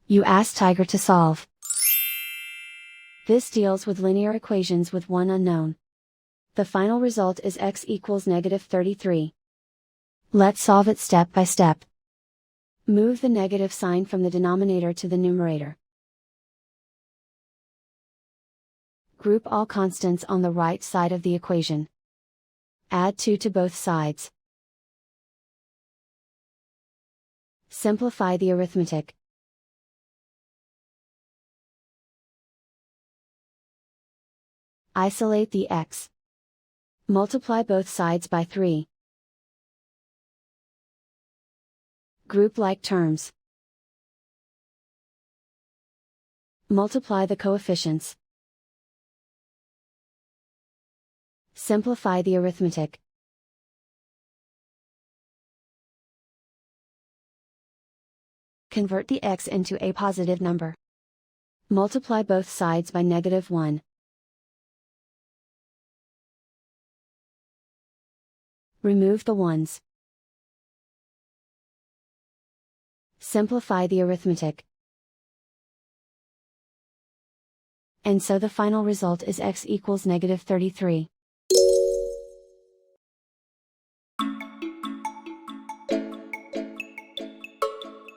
You ask Tiger to solve. This deals with linear equations with one unknown. The final result is x equals -33. Let's solve it step by step. Move the negative sign from the denominator to the numerator. Group all constants on the right side of the equation. Add 2 to both sides. Simplify the arithmetic. Isolate the x. Multiply both sides by 3. Group like terms. Multiply the coefficients. Simplify the arithmetic. Convert the x into a positive number. Multiply both sides by -1. Remove the ones. Simplify the arithmetic. And so the final result is x equals -33.